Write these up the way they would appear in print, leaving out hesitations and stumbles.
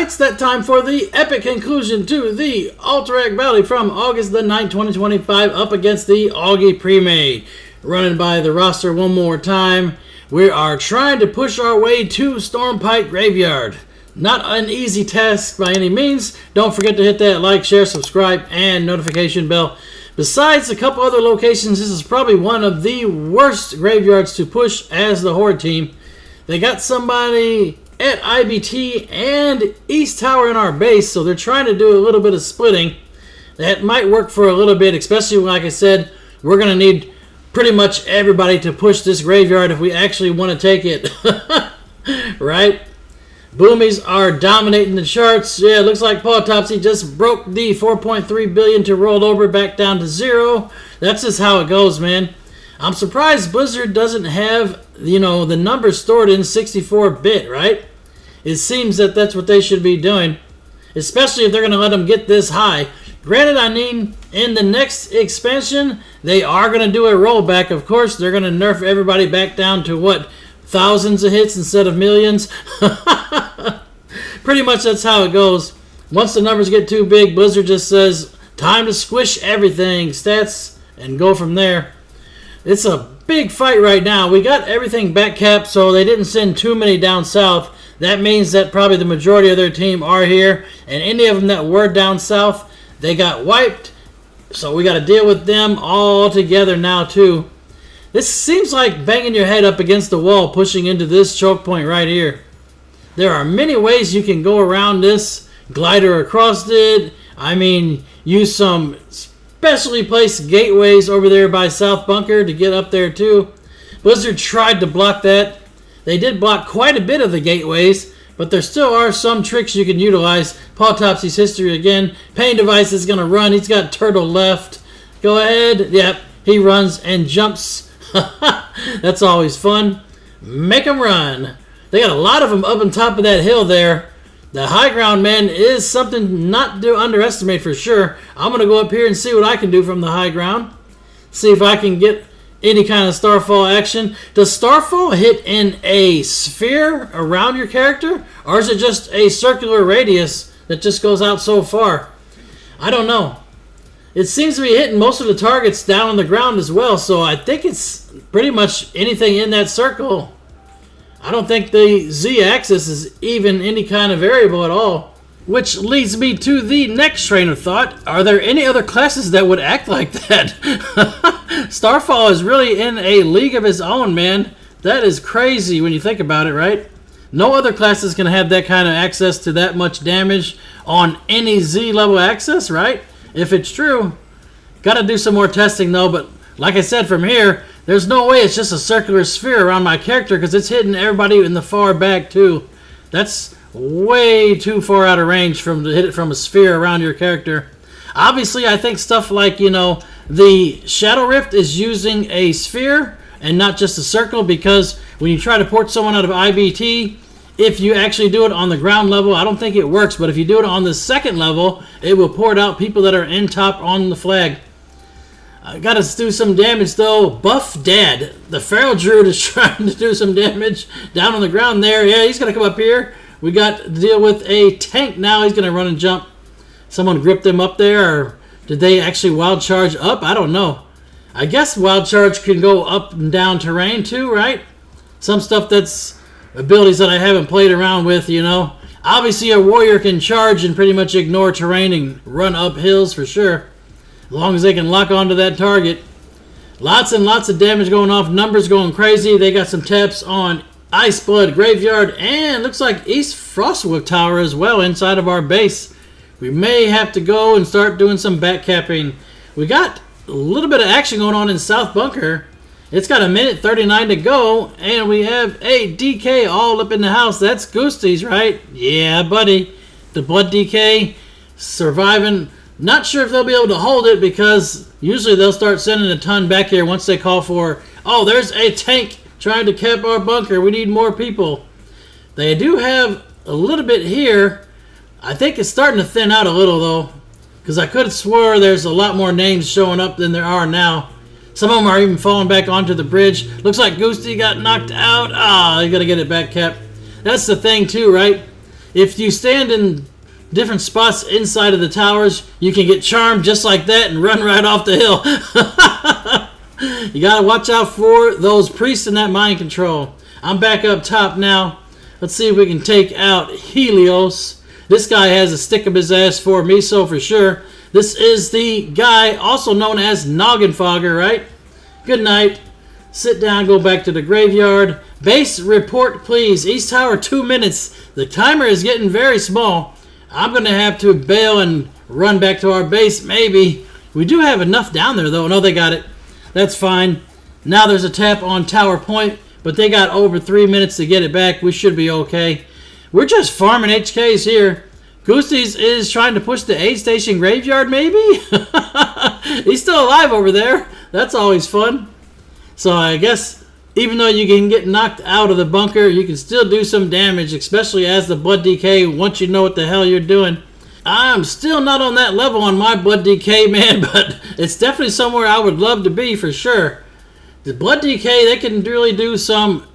it's that time for the epic conclusion to the Alterac Valley from August the 9th, 2025, up against the Augie Pre-Made. Running by the roster one more time, we are trying to push our way to Stormpike Graveyard. Not an easy task by any means. Don't forget to hit that like, share, subscribe, and notification bell. Besides a couple other locations, this is probably one of the worst graveyards to push as the Horde team. They got somebody at IBT and East Tower in our base, so they're trying to do a little bit of splitting. That might work for a little bit, especially like I said, we're going to need pretty much everybody to push this graveyard if we actually want to take it. Right? Boomies are dominating the charts. Yeah, it looks like Pautopsy just broke the 4.3 billion to roll over back down to 0. That's just how it goes, man. I'm surprised Blizzard doesn't have, the numbers stored in 64-bit, right? It seems that that's what they should be doing, especially if they're going to let them get this high. Granted, I mean, in the next expansion, they are going to do a rollback. Of course, they're going to nerf everybody back down to, what, thousands of hits instead of millions? Pretty much that's how it goes. Once the numbers get too big, Blizzard just says, time to squish everything, stats, and go from there. It's a big fight right now. We got everything back capped, so they didn't send too many down south. That means that probably the majority of their team are here, and any of them that were down south, they got wiped. So we got to deal with them all together now too. This seems like banging your head up against the wall, pushing into this choke point right here. There are many ways you can go around this. Glider across it. I mean, use some specially placed gateways over there by South Bunker to get up there too. Blizzard tried to block that. They did block quite a bit of the gateways, but there still are some tricks you can utilize. Pautopsy's history again. Pain Device is going to run. He's got Turtle left. Go ahead. Yep, he runs and jumps. That's always fun. Make them run. They got a lot of them up on top of that hill there. The high ground, man, is something not to underestimate for sure. I'm going to go up here and see what I can do from the high ground. See if I can get any kind of Starfall action. Does Starfall hit in a sphere around your character? Or is it just a circular radius that just goes out so far? I don't know. It seems to be hitting most of the targets down on the ground as well, so I think it's pretty much anything in that circle. I don't think the Z-axis is even any kind of variable at all. Which leads me to the next train of thought. Are there any other classes that would act like that? Starfall is really in a league of his own, man. That is crazy when you think about it, right? No other class is going to have that kind of access to that much damage on any Z-level access, right? If it's true. Got to do some more testing, though, but like I said, from here, there's no way it's just a circular sphere around my character because it's hitting everybody in the far back, too. That's way too far out of range to hit it from a sphere around your character. Obviously, I think stuff like, the Shadow Rift is using a sphere and not just a circle, because when you try to port someone out of IBT, if you actually do it on the ground level, I don't think it works, but if you do it on the second level, it will port out people that are in top on the flag. I gotta do some damage though. Buff Dad, the Feral Druid, is trying to do some damage down on the ground there. Yeah, he's gonna come up here. We got to deal with a tank now. He's gonna run and jump. Someone gripped him up there, or did they actually wild charge up? I don't know. I guess wild charge can go up and down terrain too, right? Some stuff that's abilities that I haven't played around with, Obviously a warrior can charge and pretty much ignore terrain and run up hills for sure. As long as they can lock onto that target. Lots and lots of damage going off. Numbers going crazy. They got some taps on Iceblood Graveyard. And looks like East Frostwood Tower as well inside of our base. We may have to go and start doing some back capping. We got a little bit of action going on in South Bunker. It's got a minute 39 to go. And we have a DK all up in the house. That's Goostie's, right? Yeah, buddy. The Blood DK surviving. Not sure if they'll be able to hold it because usually they'll start sending a ton back here once they call for, oh, there's a tank trying to cap our bunker. We need more people. They do have a little bit here. I think it's starting to thin out a little, though, because I could have swore there's a lot more names showing up than there are now. Some of them are even falling back onto the bridge. Looks like Goostie got knocked out. Ah, you got to get it back, Cap. That's the thing, too, right? If you stand in different spots inside of the towers, you can get charmed just like that and run right off the hill. You gotta watch out for those priests in that mind control. I'm back up top now. Let's see if we can take out Helios. This guy has a stick up his ass for Meso for sure. This is the guy also known as Noggin Fogger, right? Good night. Sit down, go back to the graveyard. Base report, please. East Tower, 2 minutes. The timer is getting very small. I'm going to have to bail and run back to our base, maybe. We do have enough down there, though. No, they got it. That's fine. Now there's a tap on Tower Point, but they got over 3 minutes to get it back. We should be okay. We're just farming HKs here. Goosey's is trying to push the aid station graveyard, maybe? He's still alive over there. That's always fun. So I guess even though you can get knocked out of the bunker, you can still do some damage, especially as the blood decay once you know what the hell you're doing. I'm still not on that level on my blood decay, man, but it's definitely somewhere I would love to be for sure. The blood decay, they can really do some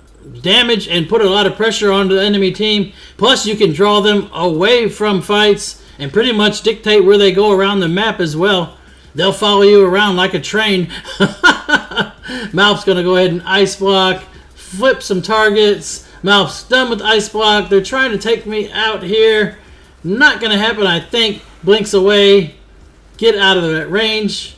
damage and put a lot of pressure on the enemy team. Plus, you can draw them away from fights and pretty much dictate where they go around the map as well. They'll follow you around like a train. Malph's going to go ahead and ice block, flip some targets. Malph's done with ice block. They're trying to take me out here. Not going to happen, I think. Blinks away. Get out of that range.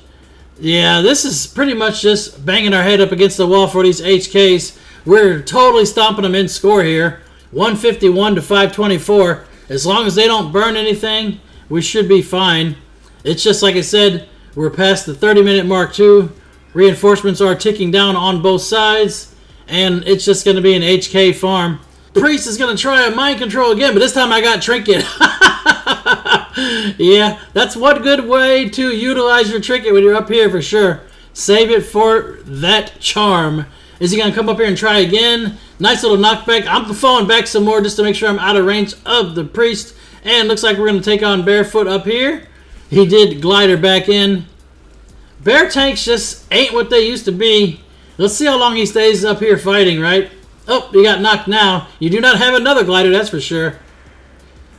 Yeah, this is pretty much just banging our head up against the wall for these HKs. We're totally stomping them in score here. 151 to 524. As long as they don't burn anything, we should be fine. It's just like I said, we're past the 30-minute mark too. Reinforcements are ticking down on both sides, and it's just going to be an HK farm. Priest is going to try a mind control again, but this time I got Trinket. Yeah, that's one good way to utilize your Trinket when you're up here for sure. Save it for that charm. Is he going to come up here and try again? Nice little knockback. I'm falling back some more just to make sure I'm out of range of the priest. And looks like we're going to take on Barefoot up here. He did glider back in. Bear tanks just ain't what they used to be. Let's see how long he stays up here fighting, right? Oh, he got knocked now. You do not have another glider, that's for sure.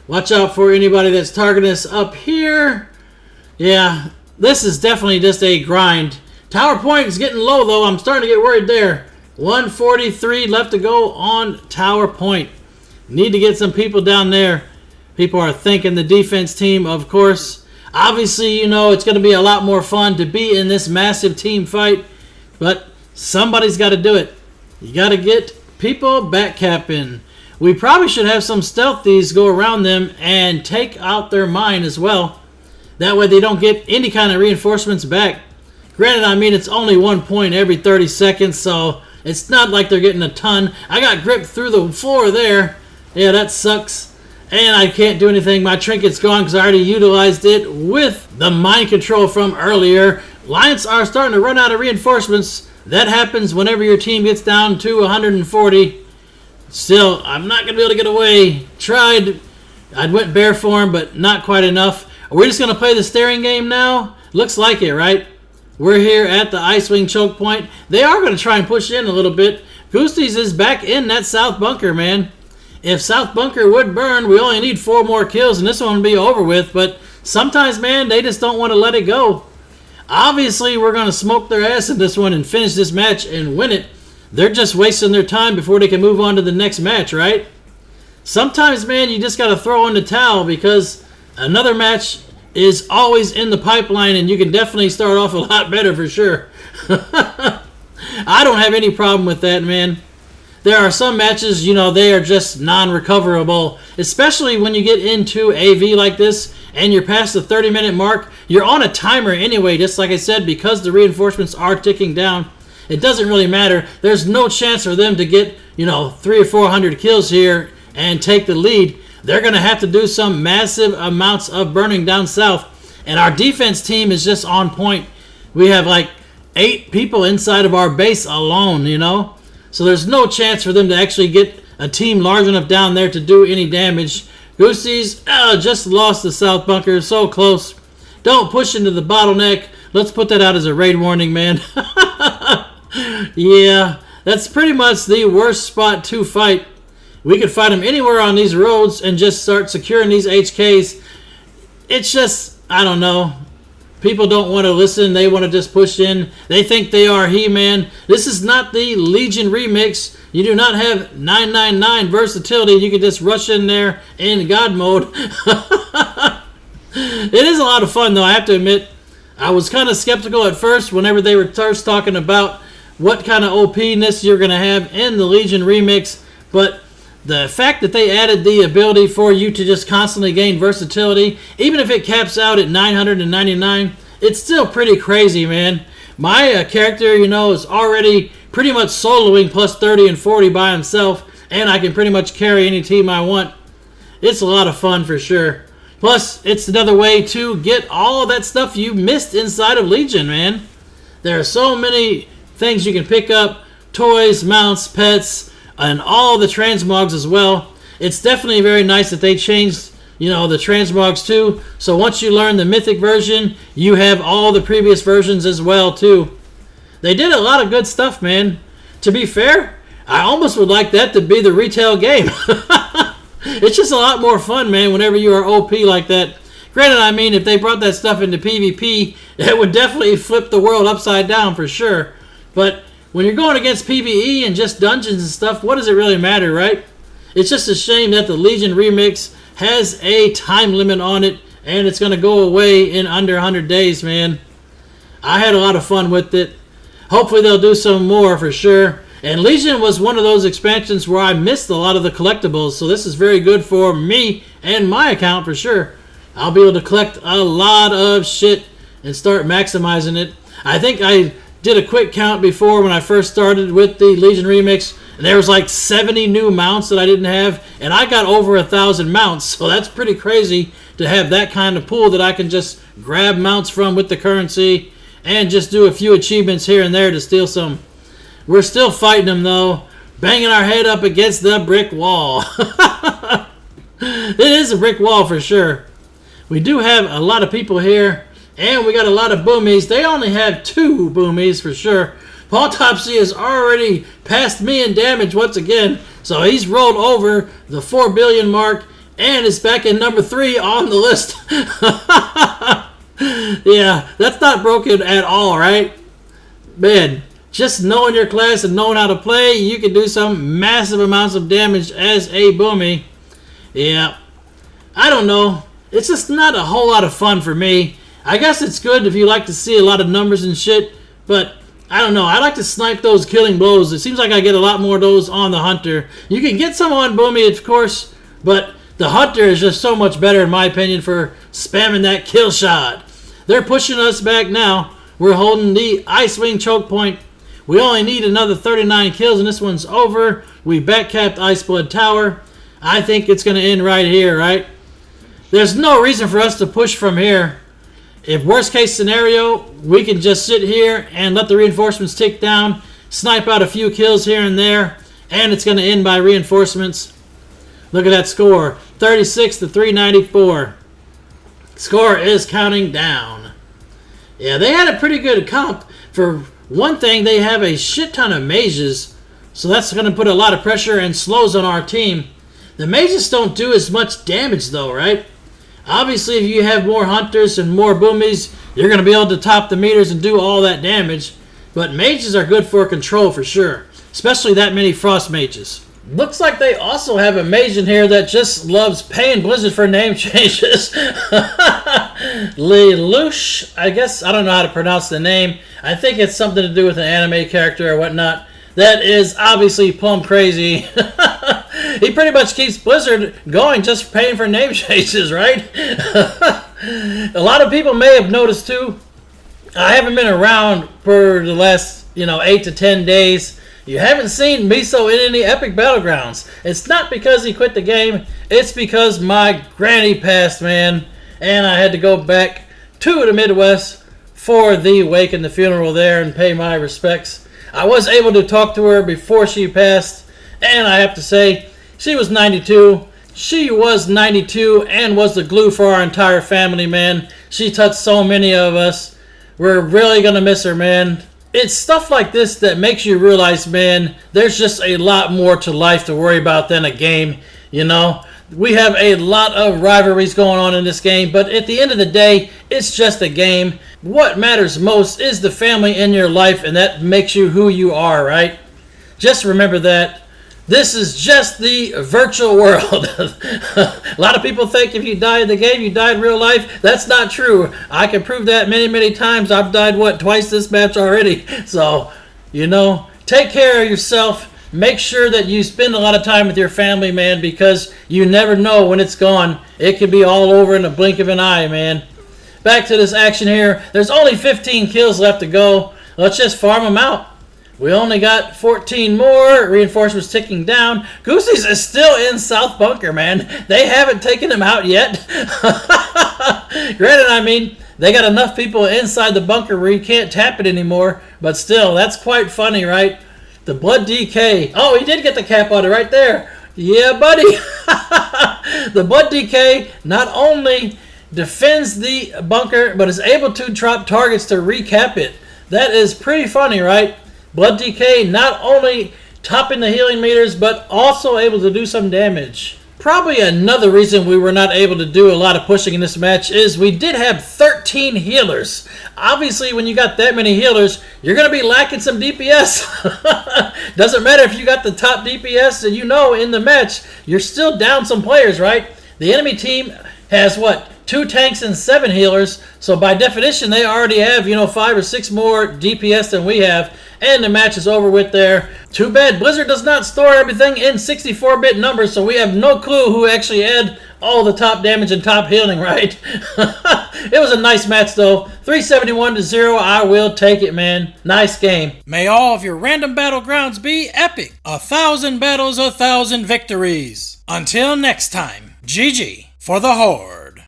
Watch out for anybody that's targeting us up here. Yeah, this is definitely just a grind. Tower point is getting low, though. I'm starting to get worried there. 143 left to go on Tower point. Need to get some people down there. People are thanking the defense team, of course. Obviously, you know, it's going to be a lot more fun to be in this massive team fight. But somebody's got to do it. You got to get people back capping. We probably should have some stealthies go around them and take out their mine as well. That way they don't get any kind of reinforcements back. Granted, I mean, it's only 1 point every 30 seconds, so it's not like they're getting a ton. I got gripped through the floor there. Yeah, that sucks. And I can't do anything. My Trinket's gone because I already utilized it with the mind control from earlier. Lions are starting to run out of reinforcements. That happens whenever your team gets down to 140. Still, I'm not going to be able to get away. Tried. I went bear form, but not quite enough. We're just going to play the staring game now. Looks like it, right? We're here at the Icewing choke point. They are going to try and push in a little bit. Goosey's is back in that south bunker, man. If south bunker would burn, we only need 4 more kills, and this one would be over with. But sometimes, man, they just don't want to let it go. Obviously, we're going to smoke their ass in this one and finish this match and win it. They're just wasting their time before they can move on to the next match, right? Sometimes, man, you just got to throw in the towel because another match is always in the pipeline, and you can definitely start off a lot better for sure. I don't have any problem with that, man. There are some matches, you know, they are just non-recoverable, especially when you get into AV like this and you're past the 30-minute mark. You're on a timer anyway, just like I said, because the reinforcements are ticking down. It doesn't really matter. There's no chance for them to get, you know, 300 or 400 kills here and take the lead. They're going to have to do some massive amounts of burning down south. And our defense team is just on point. We have like 8 people inside of our base alone, you know. So there's no chance for them to actually get a team large enough down there to do any damage. Goosey's just lost the south bunker. So close. Don't push into the bottleneck. Let's put that out as a raid warning, man. Yeah, that's pretty much the worst spot to fight. We could fight them anywhere on these roads and just start securing these HKs. It's just, I don't know. People don't want to listen. They want to just push in. They think they are He-Man. This is not the Legion remix. You do not have 999 versatility. You can just rush in there in God mode. It is a lot of fun, though, I have to admit. I was kind of skeptical at first whenever they were first talking about what kind of OP-ness you're going to have in the Legion remix. But the fact that they added the ability for you to just constantly gain versatility, even if it caps out at 999, it's still pretty crazy, man. My character, is already pretty much soloing plus 30 and 40 by himself, and I can pretty much carry any team I want. It's a lot of fun for sure. Plus, it's another way to get all of that stuff you missed inside of Legion, man. There are so many things you can pick up, toys, mounts, pets, and all the transmogs as well. It's definitely very nice that they changed, the transmogs too. So once you learn the mythic version, you have all the previous versions as well too. They did a lot of good stuff, man. To be fair, I almost would like that to be the retail game. It's just a lot more fun, man, whenever you are OP like that. Granted, I mean, if they brought that stuff into PvP, it would definitely flip the world upside down for sure. But when you're going against PvE and just dungeons and stuff, what does it really matter, right? It's just a shame that the Legion remix has a time limit on it, and it's going to go away in under 100 days, man. I had a lot of fun with it. Hopefully they'll do some more for sure. And Legion was one of those expansions where I missed a lot of the collectibles, so this is very good for me and my account for sure. I'll be able to collect a lot of shit and start maximizing it. I think I did a quick count before when I first started with the Legion remix, and there was like 70 new mounts that I didn't have, and I got over 1,000 mounts, so that's pretty crazy to have that kind of pool that I can just grab mounts from with the currency and just do a few achievements here and there to steal some. We're still fighting them though, banging our head up against the brick wall. It is a brick wall for sure. We do have a lot of people here, and we got a lot of boomies. They only have 2 boomies for sure. Paul Topsy has already passed me in damage once again, so he's rolled over the 4 billion mark and is back in number 3 on the list. Yeah, that's not broken at all, right? Man, just knowing your class and knowing how to play, you can do some massive amounts of damage as a boomy. Yeah, I don't know. It's just not a whole lot of fun for me. I guess it's good if you like to see a lot of numbers and shit, but I don't know. I like to snipe those killing blows. It seems like I get a lot more of those on the Hunter. You can get some on Boomy, of course, but the Hunter is just so much better, in my opinion, for spamming that kill shot. They're pushing us back now. We're holding the Icewing choke point. We only need another 39 kills, and this one's over. We backcapped Iceblood Tower. I think it's going to end right here, right? There's no reason for us to push from here. If worst case scenario, we can just sit here and let the reinforcements tick down, snipe out a few kills here and there, and it's going to end by reinforcements. Look at that score, 36 to 394. Score is counting down. Yeah, they had a pretty good comp. For one thing, they have a shit ton of mages, so that's going to put a lot of pressure and slows on our team. The mages don't do as much damage though, right? Obviously, if you have more hunters and more boomies, you're going to be able to top the meters and do all that damage. But mages are good for control for sure, especially that many frost mages. Looks like they also have a mage in here that just loves paying Blizzard for name changes. Lelouch, I guess. I don't know how to pronounce the name. I think it's something to do with an anime character or whatnot. That is obviously plumb crazy. He pretty much keeps Blizzard going just paying for name changes, right? A lot of people may have noticed too. I haven't been around for the last, 8 to 10 days. You haven't seen Miso in any epic Battlegrounds. It's not because he quit the game. It's because my granny passed, man. And I had to go back to the Midwest for the wake and the funeral there and pay my respects. I was able to talk to her before she passed. And I have to say, she was 92. She was 92 and was the glue for our entire family, man. She touched so many of us. We're really going to miss her, man. It's stuff like this that makes you realize, man, there's just a lot more to life to worry about than a game, you know? We have a lot of rivalries going on in this game, but at the end of the day, it's just a game. What matters most is the family in your life, and that makes you who you are, right? Just remember that. This is just the virtual world. A lot of people think if you die in the game, you die in real life. That's not true. I can prove that many, many times. I've died, twice this match already. So, take care of yourself. Make sure that you spend a lot of time with your family, man, because you never know when it's gone. It could be all over in a blink of an eye, man. Back to this action here. There's only 15 kills left to go. Let's just farm them out. We only got 14 more. Reinforcements ticking down. Goosey's is still in South Bunker, man. They haven't taken him out yet. Granted, they got enough people inside the bunker where you can't tap it anymore. But still, that's quite funny, right? The Blood DK. Oh, he did get the cap on it right there. Yeah, buddy. The Blood DK not only defends the bunker, but is able to drop targets to recap it. That is pretty funny, right? Blood DK not only topping the healing meters, but also able to do some damage. Probably another reason we were not able to do a lot of pushing in this match is we did have 13 healers. Obviously, when you got that many healers, you're going to be lacking some DPS. Doesn't matter if you got the top DPS and in the match, you're still down some players, right? The enemy team has 2 tanks and 7 healers. So by definition, they already have, 5 or 6 more DPS than we have. And the match is over with there. Too bad Blizzard does not store everything in 64-bit numbers, so we have no clue who actually had all the top damage and top healing, right? It was a nice match, though. 371-0. I will take it, man. Nice game. May all of your random battlegrounds be epic. 1,000 battles, 1,000 victories. Until next time, GG for the Horde.